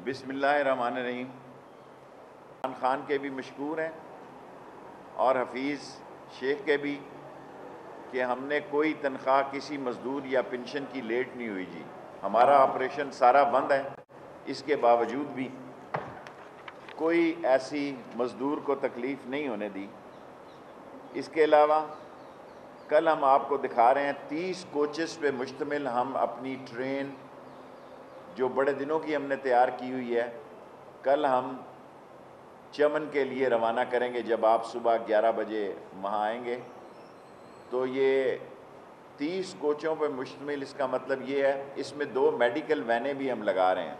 بسم اللہ الرحمن الرحیم۔ عمران خان کے بھی مشکور ہیں اور حفیظ شیخ کے بھی کہ ہم نے کوئی تنخواہ کسی مزدور یا پنشن کی لیٹ نہیں ہوئی جی۔ ہمارا آپریشن سارا بند ہے، اس کے باوجود بھی کوئی ایسی مزدور کو تکلیف نہیں ہونے دی۔ اس کے علاوہ کل ہم آپ کو دکھا رہے ہیں 30 کوچز پہ مشتمل ہم اپنی ٹرین جو بڑے دنوں کی ہم نے تیار کی ہوئی ہے، کل ہم چمن کے لیے روانہ کریں گے۔ جب آپ صبح 11 بجے وہاں آئیں گے تو یہ 30 کوچوں پہ مشتمل، اس کا مطلب یہ ہے اس میں 2 میڈیکل وینیں بھی ہم لگا رہے ہیں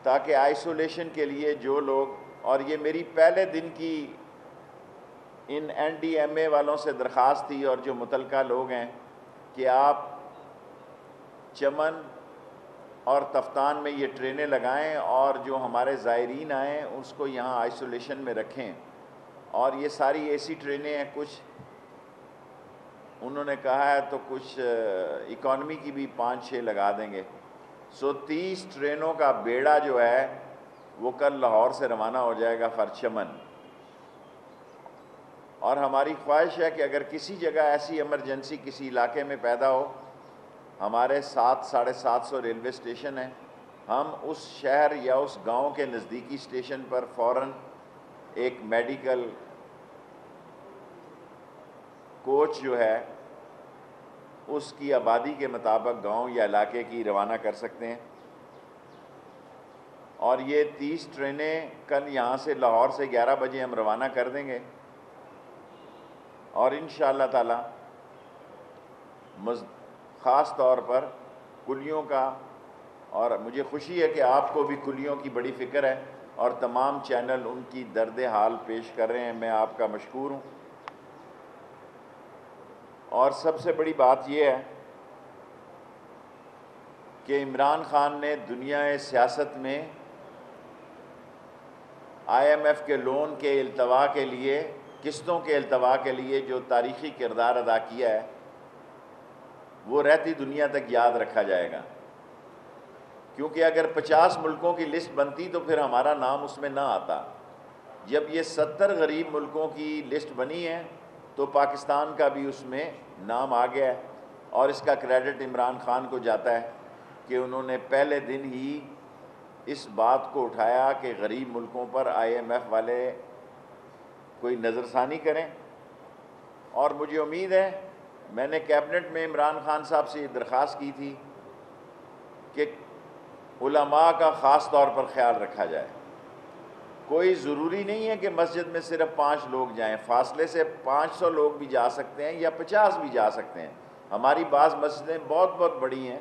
تاکہ آئسولیشن کے لیے جو لوگ، اور یہ میری پہلے دن کی ان این ڈی ایم اے والوں سے درخواست تھی اور جو متعلقہ لوگ ہیں کہ آپ چمن اور تفتان میں یہ ٹرینیں لگائیں اور جو ہمارے زائرین آئیں اس کو یہاں آئسولیشن میں رکھیں۔ اور یہ ساری اے سی ٹرینیں ہیں، کچھ انہوں نے کہا ہے تو کچھ اکانومی کی بھی 5-6 لگا دیں گے۔ 30 ٹرینوں کا بیڑا جو ہے وہ کل لاہور سے روانہ ہو جائے گا فار چمن۔ اور ہماری خواہش ہے کہ اگر کسی جگہ ایسی ایمرجنسی کسی علاقے میں پیدا ہو، ہمارے 700-750 ریلوے اسٹیشن ہیں، ہم اس شہر یا اس گاؤں کے نزدیکی اسٹیشن پر فوراً ایک میڈیکل کوچ جو ہے اس کی آبادی کے مطابق گاؤں یا علاقے کی روانہ کر سکتے ہیں۔ اور یہ 30 ٹرینیں کل یہاں سے لاہور سے 11 بجے ہم روانہ کر دیں گے، اور انشاءاللہ تعالی خاص طور پر کلیوں کا، اور مجھے خوشی ہے کہ آپ کو بھی کلیوں کی بڑی فکر ہے اور تمام چینل ان کی درد حال پیش کر رہے ہیں، میں آپ کا مشکور ہوں۔ اور سب سے بڑی بات یہ ہے کہ عمران خان نے دنیا سیاست میں آئی ایم ایف کے لون کے التوا کے لیے، قسطوں کے التوا کے لیے جو تاریخی کردار ادا کیا ہے وہ رہتی دنیا تک یاد رکھا جائے گا، کیونکہ اگر 50 ملکوں کی لسٹ بنتی تو پھر ہمارا نام اس میں نہ آتا۔ جب یہ 70 غریب ملکوں کی لسٹ بنی ہے تو پاکستان کا بھی اس میں نام آ گیا ہے، اور اس کا کریڈٹ عمران خان کو جاتا ہے کہ انہوں نے پہلے دن ہی اس بات کو اٹھایا کہ غریب ملکوں پر آئی ایم ایف والے کوئی نظر ثانی کریں۔ اور مجھے امید ہے، میں نے کیبنٹ میں عمران خان صاحب سے یہ درخواست کی تھی کہ علماء کا خاص طور پر خیال رکھا جائے۔ کوئی ضروری نہیں ہے کہ مسجد میں صرف 5 لوگ جائیں، فاصلے سے 500 لوگ بھی جا سکتے ہیں یا 50 بھی جا سکتے ہیں۔ ہماری بعض مسجدیں بہت بہت بڑی ہیں،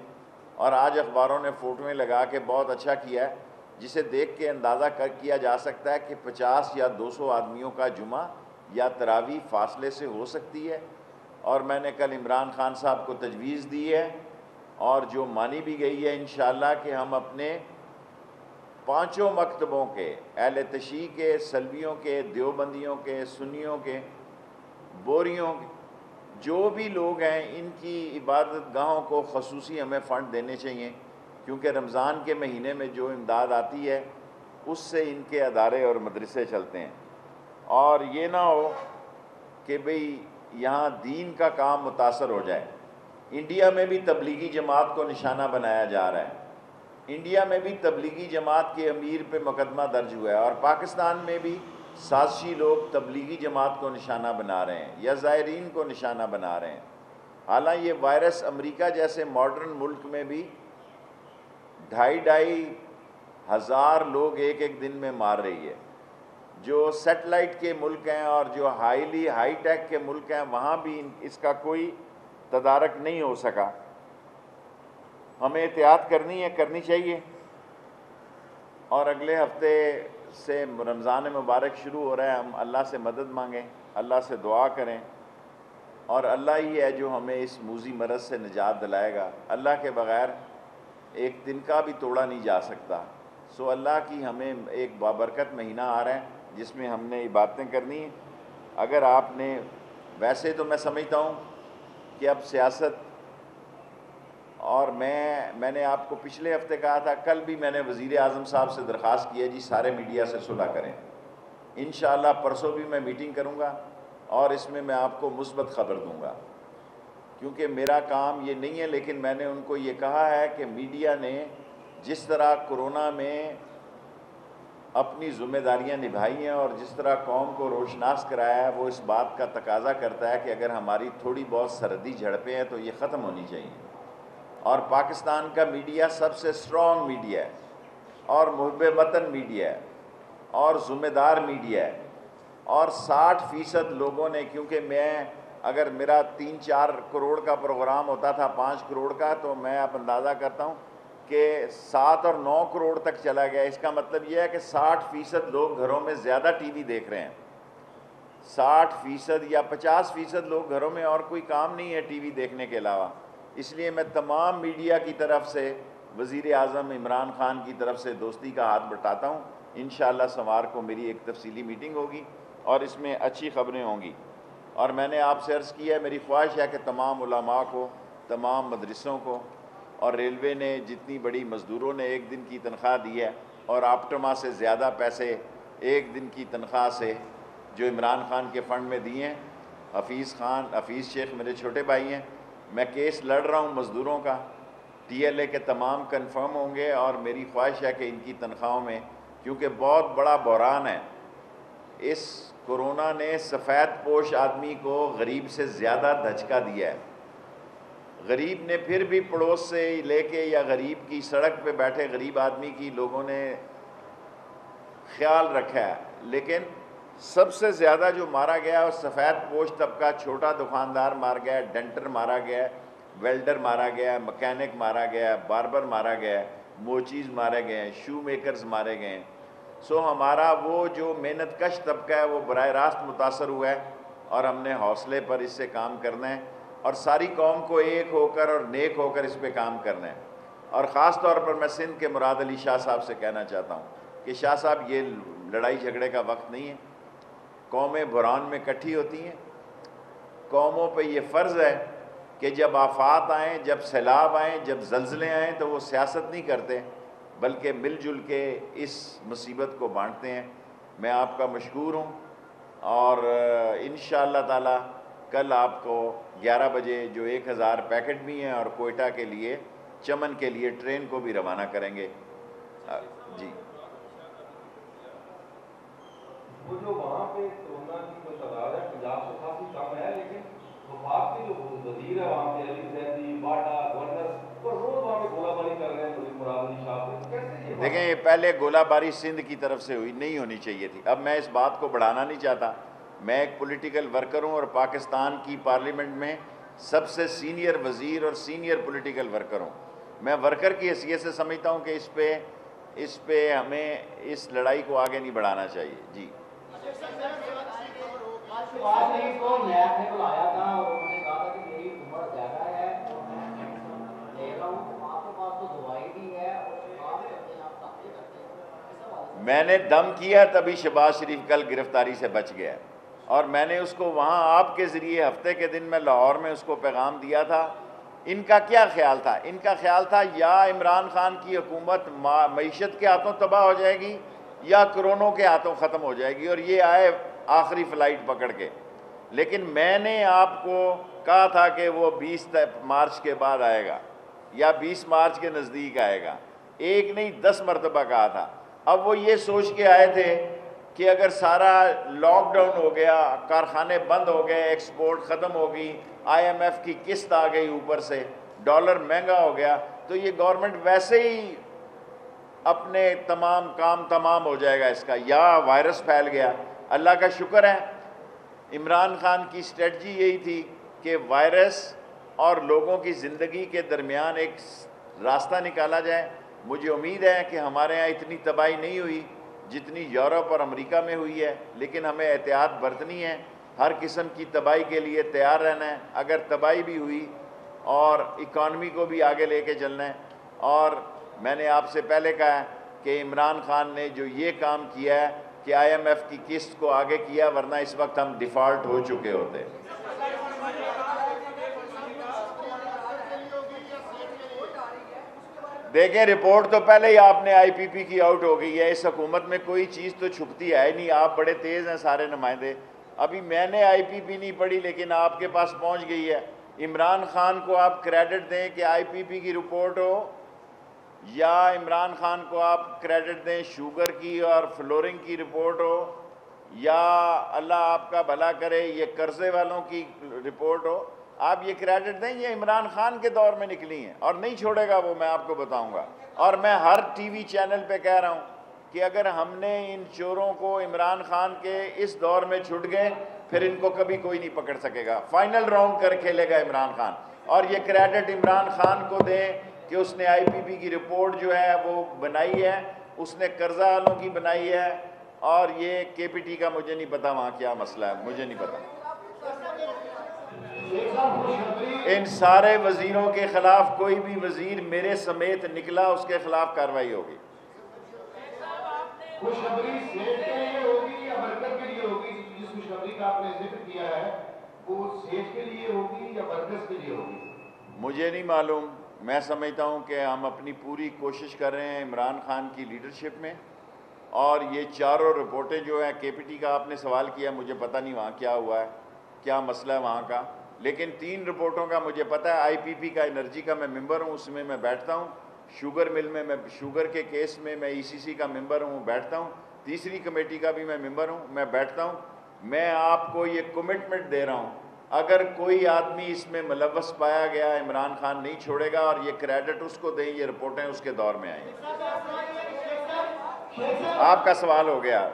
اور آج اخباروں نے فوٹویں لگا کے بہت اچھا کیا ہے، جسے دیکھ کے اندازہ کیا جا سکتا ہے کہ 50 یا 200 آدمیوں کا جمعہ یا تراویح فاصلے سے ہو سکتی ہے۔ اور میں نے کل عمران خان صاحب کو تجویز دی ہے اور جو مانی بھی گئی ہے انشاءاللہ کہ ہم اپنے 5 مکتبوں کے، اہل تشیع کے، سلفیوں کے، دیوبندیوں کے، سنیوں کے، بوریوں کے، جو بھی لوگ ہیں ان کی عبادت گاہوں کو خصوصی ہمیں فنڈ دینے چاہیے، کیونکہ رمضان کے مہینے میں جو امداد آتی ہے اس سے ان کے ادارے اور مدرسے چلتے ہیں۔ اور یہ نہ ہو کہ بھئی یہاں دین کا کام متاثر ہو جائے۔ انڈیا میں بھی تبلیغی جماعت کو نشانہ بنایا جا رہا ہے، انڈیا میں بھی تبلیغی جماعت کے امیر پہ مقدمہ درج ہوا ہے، اور پاکستان میں بھی سازشی لوگ تبلیغی جماعت کو نشانہ بنا رہے ہیں یا زائرین کو نشانہ بنا رہے ہیں۔ حالانکہ یہ وائرس امریکہ جیسے ماڈرن ملک میں بھی 2,500 ہزار لوگ ایک دن میں مار رہی ہے۔ جو سیٹلائٹ کے ملک ہیں اور جو ہائی ٹیک کے ملک ہیں وہاں بھی اس کا کوئی تدارک نہیں ہو سکا۔ ہمیں احتیاط کرنی چاہیے، اور اگلے ہفتے سے رمضان مبارک شروع ہو رہا ہے، ہم اللہ سے مدد مانگیں، اللہ سے دعا کریں، اور اللہ ہی ہے جو ہمیں اس موذی مرض سے نجات دلائے گا۔ اللہ کے بغیر ایک دن کا بھی توڑا نہیں جا سکتا۔ سو اللہ کی ہمیں ایک بابرکت مہینہ آ رہا ہے جس میں ہم نے عبادتیں کرنی ہیں۔ اگر آپ نے، ویسے تو میں سمجھتا ہوں کہ اب سیاست اور میں نے آپ کو پچھلے ہفتے کہا تھا، کل بھی میں نے وزیر اعظم صاحب سے درخواست کی ہے جی سارے میڈیا سے صلح کریں. انشاءاللہ پرسوں بھی میں میٹنگ کروں گا اور اس میں آپ کو مثبت خبر دوں گا، کیونکہ میرا کام یہ نہیں ہے. لیکن میں نے ان کو یہ کہا ہے کہ میڈیا نے جس طرح کرونا میں اپنی ذمہ داریاں نبھائی ہیں اور جس طرح قوم کو روشناس کرایا ہے، وہ اس بات کا تقاضا کرتا ہے کہ اگر ہماری تھوڑی بہت سرحدی جھڑپیں ہیں تو یہ ختم ہونی چاہیے. اور پاکستان کا میڈیا سب سے سٹرونگ میڈیا ہے اور محب وطن میڈیا ہے اور ذمہ دار میڈیا ہے. اور 60% لوگوں نے، کیونکہ میں اگر میرا 3-4 کروڑ کا پروگرام ہوتا تھا 5 کروڑ کا، تو میں اب اندازہ کرتا ہوں کہ 7 اور 9 کروڑ تک چلا گیا. اس کا مطلب یہ ہے کہ 60% لوگ گھروں میں زیادہ ٹی وی دیکھ رہے ہیں. 60% یا 50% لوگ گھروں میں اور کوئی کام نہیں ہے ٹی وی دیکھنے کے علاوہ. اس لیے میں تمام میڈیا کی طرف سے وزیر اعظم عمران خان کی طرف سے دوستی کا ہاتھ بٹاتا ہوں. انشاءاللہ سوار کو میری ایک تفصیلی میٹنگ ہوگی اور اس میں اچھی خبریں ہوں گی. اور میں نے آپ سے عرض کیا ہے، میری خواہش ہے کہ تمام علماء کو، تمام مدرسوں کو، اور ریلوے نے جتنی بڑی مزدوروں نے 1 دن کی تنخواہ دی ہے اور آپٹما سے زیادہ پیسے 1 دن کی تنخواہ سے جو عمران خان کے فنڈ میں دیے ہیں. حفیظ شیخ میرے چھوٹے بھائی ہیں. میں کیس لڑ رہا ہوں مزدوروں کا، ٹی ایل اے کے تمام کنفرم ہوں گے. اور میری خواہش ہے کہ ان کی تنخواہوں میں، کیونکہ بہت بڑا بحران ہے، اس کورونا نے سفید پوش آدمی کو غریب سے زیادہ دھچکا دیا ہے. غریب نے پھر بھی پڑوس سے لے کے یا غریب کی سڑک پہ بیٹھے غریب آدمی کی لوگوں نے خیال رکھا ہے، لیکن سب سے زیادہ جو مارا گیا وہ سفید پوش طبقہ، چھوٹا دکاندار مار گیا، ڈنٹر مارا گیا، ویلڈر مارا گیا، مکینک مارا گیا، باربر مارا گیا، موچیز مارے گئے، شو میکرز مارے گئے. سو ہمارا وہ جو محنت کش طبقہ ہے وہ براہ راست متاثر ہوا ہے اور ہم نے حوصلے پر اس سے کام کرنا ہے اور ساری قوم کو ایک ہو کر اور نیک ہو کر اس پہ کام کرنا ہے. اور خاص طور پر میں سندھ کے مراد علی شاہ صاحب سے کہنا چاہتا ہوں کہ شاہ صاحب یہ لڑائی جھگڑے کا وقت نہیں ہے. قومیں بحران میں اکٹھی ہوتی ہیں. قوموں پہ یہ فرض ہے کہ جب آفات آئیں، جب سیلاب آئیں، جب زلزلے آئیں تو وہ سیاست نہیں کرتے بلکہ مل جل کے اس مصیبت کو بانٹتے ہیں. میں آپ کا مشکور ہوں اور انشاءاللہ تعالی کل آپ کو 11 بجے جو 1000 پیکٹ بھی ہیں اور کوئٹہ کے لیے، چمن کے لیے ٹرین کو بھی روانہ کریں گے. جی وہ جو وہاں پہ کورونا کی جو تعداد ہے پنجاب سے کافی کم ہے، لیکن وفاق کے جو وزیر ہے وہاں پہ علی زیدی، باٹا، گورنر، وہ روز وہاں پہ گولہ باری کر رہے ہیں مراد علی شاہ پہ. کیسے یہ دیکھیں، یہ پہلے گولہ باری سندھ کی طرف سے ہوئی، نہیں ہونی چاہیے تھی. اب میں اس بات کو بڑھانا نہیں چاہتا. میں ایک پولیٹیکل ورکر ہوں اور پاکستان کی پارلیمنٹ میں سب سے سینئر وزیر اور سینئر پولیٹیکل ورکر ہوں. میں ورکر کی حیثیت سے سمجھتا ہوں کہ اس پہ ہمیں اس لڑائی کو آگے نہیں بڑھانا چاہیے. جی میں نے دم کیا تبھی شہباز شریف کل گرفتاری سے بچ گیا، اور میں نے اس کو وہاں آپ کے ذریعے ہفتے کے دن میں لاہور میں اس کو پیغام دیا تھا. ان کا کیا خیال تھا؟ ان کا خیال تھا یا عمران خان کی حکومت معیشت کے ہاتھوں تباہ ہو جائے گی یا کرونوں کے ہاتھوں ختم ہو جائے گی، اور یہ آئے آخری فلائٹ پکڑ کے. لیکن میں نے آپ کو کہا تھا کہ وہ 20 مارچ کے بعد آئے گا یا 20 مارچ کے نزدیک آئے گا. ایک نہیں 10 مرتبہ کہا تھا. اب وہ یہ سوچ کے آئے تھے کہ اگر سارا لاک ڈاؤن ہو گیا، کارخانے بند ہو گئے، ایکسپورٹ ختم ہو گئی، آئی ایم ایف کی قسط آ گئی، اوپر سے ڈالر مہنگا ہو گیا، تو یہ گورنمنٹ ویسے ہی اپنے کام تمام ہو جائے گا اس کا، یا وائرس پھیل گیا. اللہ کا شکر ہے عمران خان کی اسٹریٹجی یہی تھی کہ وائرس اور لوگوں کی زندگی کے درمیان ایک راستہ نکالا جائے. مجھے امید ہے کہ ہمارے ہاں اتنی تباہی نہیں ہوئی جتنی یورپ اور امریکہ میں ہوئی ہے، لیکن ہمیں احتیاط برتنی ہے. ہر قسم کی تباہی کے لیے تیار رہنا ہے. اگر تباہی بھی ہوئی اور اکانومی کو بھی آگے لے کے چلنا ہے. اور میں نے آپ سے پہلے کہا ہے کہ عمران خان نے جو یہ کام کیا ہے کہ آئی ایم ایف کی قسط کو آگے کیا، ورنہ اس وقت ہم ڈیفالٹ ہو چکے ہوتے. دیکھیں رپورٹ تو پہلے ہی آپ نے آئی پی پی کی آؤٹ ہو گئی ہے. اس حکومت میں کوئی چیز تو چھپتی ہے نہیں. آپ بڑے تیز ہیں سارے نمائندے. ابھی میں نے آئی پی پی نہیں پڑھی لیکن آپ کے پاس پہنچ گئی ہے. عمران خان کو آپ کریڈٹ دیں کہ آئی پی پی کی رپورٹ ہو, یا عمران خان کو آپ کریڈٹ دیں شوگر کی اور فلورنگ کی رپورٹ ہو, یا اللہ آپ کا بھلا کرے یہ قرضے والوں کی رپورٹ ہو, آپ یہ کریڈٹ دیں یہ عمران خان کے دور میں نکلی ہیں اور نہیں چھوڑے گا وہ, میں آپ کو بتاؤں گا. اور میں ہر ٹی وی چینل پہ کہہ رہا ہوں کہ اگر ہم نے ان چوروں کو عمران خان کے اس دور میں چھوٹ گئے پھر ان کو کبھی کوئی نہیں پکڑ سکے گا. فائنل راؤنڈ کر کھیلے گا عمران خان. اور یہ کریڈٹ عمران خان کو دیں کہ اس نے آئی پی پی کی رپورٹ جو ہے وہ بنائی ہے, اس نے قرضہ والوں کی بنائی ہے, اور یہ کے پی ٹی کا مجھے نہیں پتا وہاں کیا مسئلہ ہے, مجھے نہیں پتا. ان سارے وزیروں کے خلاف کوئی بھی وزیر میرے سمیت نکلا اس کے خلاف کارروائی ہوگی. خوشخبری صحت کے لیے ہوگی یا برکت کے لیے ہوگی؟ جس خوشخبری کا آپ نے ذکر کیا ہے وہ صحت کے لیے ہوگی یا برکت کے لیے ہوگی؟ مجھے نہیں معلوم. میں سمجھتا ہوں کہ ہم اپنی پوری کوشش کر رہے ہیں عمران خان کی لیڈرشپ میں, اور یہ چاروں رپورٹیں جو ہیں کے پی ٹی کا آپ نے سوال کیا, مجھے پتہ نہیں وہاں کیا ہوا ہے, کیا مسئلہ ہے وہاں کا, لیکن 3 رپورٹوں کا مجھے پتہ ہے. آئی پی پی کا انرجی کا میں ممبر ہوں, اس میں بیٹھتا ہوں. شوگر مل میں شوگر کے کیس میں ای سی سی کا ممبر ہوں, بیٹھتا ہوں. تیسری کمیٹی کا بھی میں ممبر ہوں, میں بیٹھتا ہوں. میں آپ کو یہ کمٹمنٹ دے رہا ہوں, اگر کوئی آدمی اس میں ملوث پایا گیا عمران خان نہیں چھوڑے گا, اور یہ کریڈٹ اس کو دیں, یہ رپورٹیں اس کے دور میں آئیں. آپ کا سوال ہو گیا.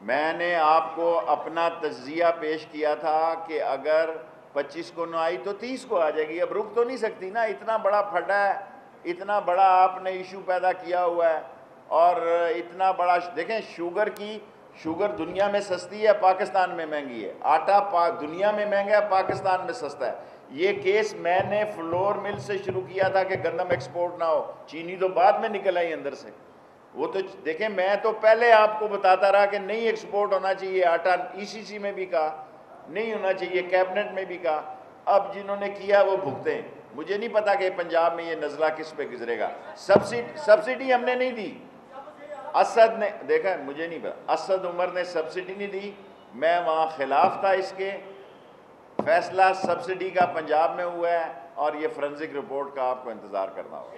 میں نے آپ کو اپنا تجزیہ پیش کیا تھا کہ اگر 25 کو نہ آئی تو 30 کو آ جائے گی. اب رک تو نہیں سکتی نا, اتنا بڑا پھڈا ہے, اتنا بڑا آپ نے ایشو پیدا کیا ہوا ہے, اور اتنا بڑا دیکھیں شوگر دنیا میں سستی ہے, پاکستان میں مہنگی ہے. آٹا دنیا میں مہنگا ہے, پاکستان میں سستا ہے. یہ کیس میں نے فلور مل سے شروع کیا تھا کہ گندم ایکسپورٹ نہ ہو, چینی تو بعد میں نکل آئی اندر سے. وہ تو دیکھیں میں تو پہلے آپ کو بتاتا رہا کہ نہیں ایکسپورٹ ہونا چاہیے آٹا, ای سی سی میں بھی کہا نہیں ہونا چاہیے, کیبنٹ میں بھی کہا. اب جنہوں نے کیا وہ بھگتے ہیں. مجھے نہیں پتا کہ پنجاب میں یہ نزلہ کس پہ گزرے گا. سبسڈی ہم نے نہیں دی, اسد نے, دیکھا مجھے نہیں پتا, اسد عمر نے سبسڈی نہیں دی, میں وہاں خلاف تھا اس کے. فیصلہ سبسڈی کا پنجاب میں ہوا ہے, اور یہ فرنزک رپورٹ کا آپ کو انتظار کرنا ہوگا.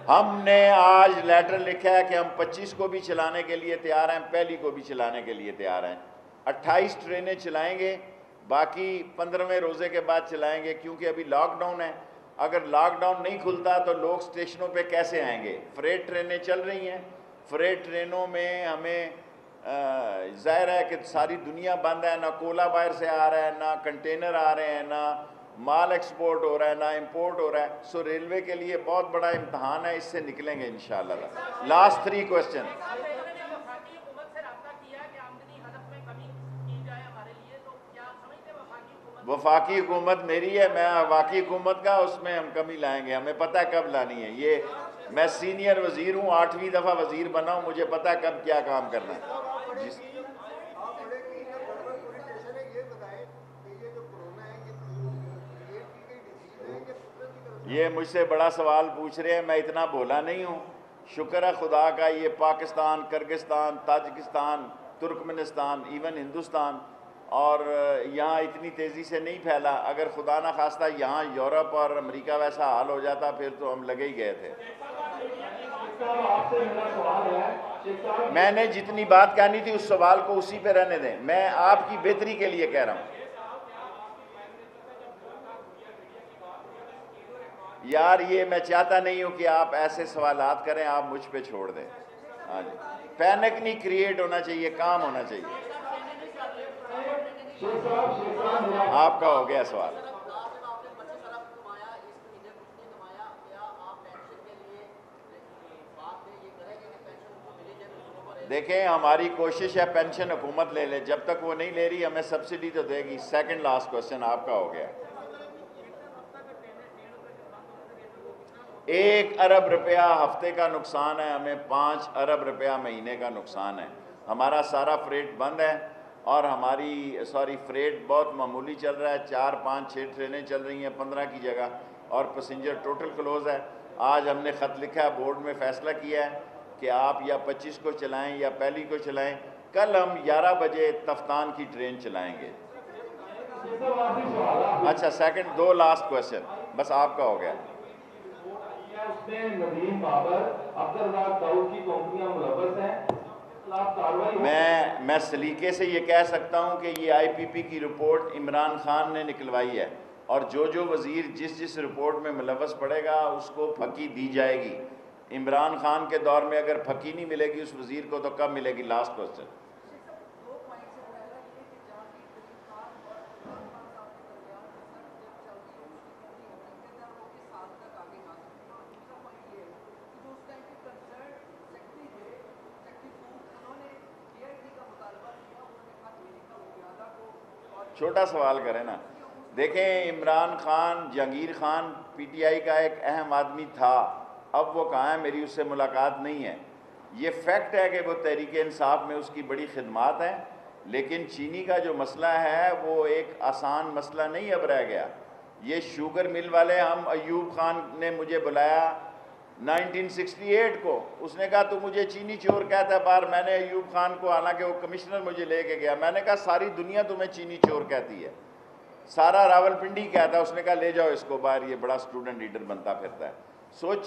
ہم نے آج لیٹر لکھا ہے کہ ہم 25 کو بھی چلانے کے لیے تیار ہیں, پہلی کو بھی چلانے کے لیے تیار ہیں. 28 ٹرینیں چلائیں گے, باقی 15ویں روزے کے بعد چلائیں گے, کیونکہ ابھی لاک ڈاؤن ہے. اگر لاک ڈاؤن نہیں کھلتا تو لوگ اسٹیشنوں پہ کیسے آئیں گے؟ فریٹ ٹرینیں چل رہی ہیں, فریٹ ٹرینوں میں ہمیں ظاہر ہے کہ ساری دنیا بند ہے, نہ کولا باہر سے آ رہا ہے, نہ کنٹینر آ رہے ہیں, نہ مال ایکسپورٹ ہو رہا ہے, نہ امپورٹ ہو رہا ہے. سو ریلوے کے لیے بہت بڑا امتحان ہے, اس سے نکلیں گے انشاءاللہ. Last 3 question. وفاقی حکومت میری ہے, میں وفاقی حکومت کا, اس میں ہم کمی لائیں گے. ہمیں پتہ ہے کب لانی ہے. یہ میں سینئر وزیر ہوں, 8ویں دفعہ وزیر بنا ہوں, مجھے پتہ ہے کب کیا کام کرنا ہے. یہ مجھ سے بڑا سوال پوچھ رہے ہیں, میں اتنا بولا نہیں ہوں. شکر ہے خدا کا, یہ پاکستان, کرغستان, تاجکستان, ترکمنستان, ایون ہندوستان, اور یہاں اتنی تیزی سے نہیں پھیلا. اگر خدا نہ خواستہ یہاں یورپ اور امریکہ ویسا حال ہو جاتا پھر تو ہم لگے ہی گئے تھے. میں نے جتنی بات کہنی تھی اس سوال کو اسی پہ رہنے دیں, میں آپ کی بہتری کے لیے کہہ رہا ہوں. یار یہ میں چاہتا نہیں ہوں کہ آپ ایسے سوالات کریں, آپ مجھ پہ چھوڑ دیں. ہاں جی, پینک نہیں کریٹ ہونا چاہیے, کام ہونا چاہیے. آپ کا ہو گیا سوال. دیکھیں ہماری کوشش ہے پینشن حکومت لے لے, جب تک وہ نہیں لے رہی ہمیں سبسڈی تو دے گی. سیکنڈ لاسٹ کوسچن آپ کا ہو گیا. 1 ارب روپیہ ہفتے کا نقصان ہے ہمیں، 5 ارب روپیہ مہینے کا نقصان ہے. ہمارا سارا فریٹ بند ہے اور ہماری فریٹ بہت معمولی چل رہا ہے. 4 5 6 ٹرینیں چل رہی ہیں 15 کی جگہ، اور پیسنجر ٹوٹل کلوز ہے. آج ہم نے خط لکھا ہے، بورڈ میں فیصلہ کیا ہے کہ آپ یا 25 کو چلائیں یا پہلی کو چلائیں. کل ہم 11 بجے تفتان کی ٹرین چلائیں گے. اچھا سیکنڈ 2 لاسٹ کویسچن بس آپ کا ہو گیا. اس میں ندیم بابر، عبدالرزاق داؤد کی کمپنیاں ملوث ہیں، میں سلیقے سے یہ کہہ سکتا ہوں کہ یہ آئی پی پی کی رپورٹ عمران خان نے نکلوائی ہے، اور جو وزیر جس رپورٹ میں ملوث پڑے گا اس کو پھکی دی جائے گی. عمران خان کے دور میں اگر پھکی نہیں ملے گی اس وزیر کو تو کب ملے گی؟ Last question. چھوٹا سوال کریں نا. دیکھیں Imran Khan, Jahangir Khan P T I کا ایک اہم آدمی تھا، اب وہ کہاں ہے؟ میری اس سے ملاقات نہیں ہے. یہ فیکٹ ہے کہ وہ تحریک انصاف میں اس کی بڑی خدمات ہیں، لیکن چینی کا جو مسئلہ ہے وہ ایک آسان مسئلہ نہیں اب رہ گیا. یہ شوگر مل والے، ہم ایوب خان نے مجھے بلایا 1968 کو، اس نے کہا تو مجھے چینی چور کہتا ہے باہر. میں نے ایوب خان کو، حالانکہ وہ کمشنر مجھے لے کے گیا، میں نے کہا ساری دنیا تمہیں چینی چور کہتی ہے، سارا راول پنڈی کہتا ہے. اس نے کہا لے جاؤ اس کو باہر، یہ بڑا سٹوڈنٹ لیڈر بنتا پھرتا ہے.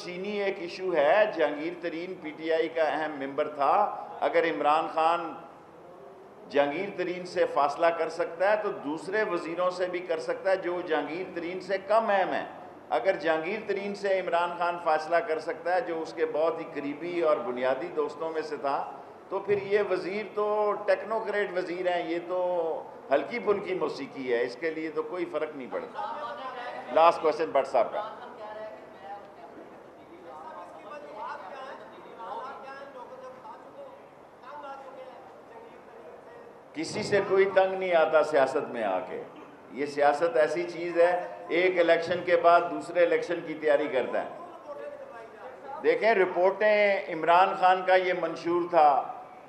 چینی ایک ایشو ہے. جہانگیر ترین پی ٹی آئی کا اہم ممبر تھا. اگر عمران خان جہانگیر ترین سے فاصلہ کر سکتا ہے تو دوسرے وزیروں سے بھی کر سکتا ہے جو جہانگیر ترین سے کم اہم ہیں. اگر جہانگیر ترین سے عمران خان فاصلہ کر سکتا ہے جو اس کے بہت ہی قریبی اور بنیادی دوستوں میں سے تھا، تو پھر یہ وزیر تو ٹیکنوکریٹ وزیر ہیں، یہ تو ہلکی پھلکی موسیقی ہے، اس کے لیے تو کوئی فرق نہیں پڑتا. لاسٹ کوسچن بٹ صاحب کا. کسی سے کوئی تنگ نہیں آتا سیاست میں آ کے. یہ سیاست ایسی چیز ہے، ایک الیکشن کے بعد دوسرے الیکشن کی تیاری کرتا ہے. دیکھیں رپورٹیں، عمران خان کا یہ منشور تھا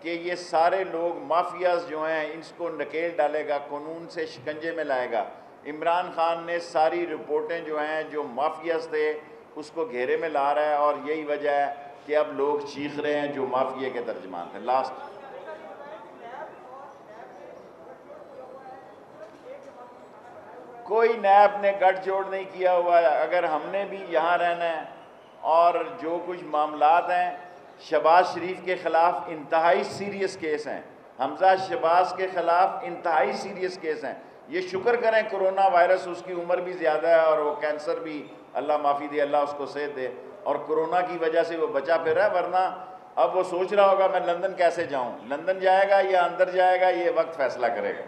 کہ یہ سارے لوگ مافیاز جو ہیں اس کو نکیل ڈالے گا، قانون سے شکنجے میں لائے گا. عمران خان نے ساری رپورٹیں جو ہیں جو مافیاز تھے اس کو گھیرے میں لا رہا ہے، اور یہی وجہ ہے کہ اب لوگ چیخ رہے ہیں جو مافیا کے ترجمان تھے. لاسٹ کوئی نیب نے گٹھ جوڑ نہیں کیا ہوا ہے. اگر ہم نے بھی یہاں رہنا ہے اور جو کچھ معاملات ہیں، شہباز شریف کے خلاف انتہائی سیریس کیس ہیں، حمزہ شہباز کے خلاف انتہائی سیریس کیس ہیں. یہ شکر کریں کرونا وائرس، اس کی عمر بھی زیادہ ہے اور وہ کینسر بھی اللہ معافی دے، اللہ اس کو صحت دے، اور کرونا کی وجہ سے وہ بچا پھر رہا ہے. ورنہ اب وہ سوچ رہا ہوگا میں لندن کیسے جاؤں. لندن جائے گا یا اندر جائے گا یہ وقت فیصلہ کرے گا.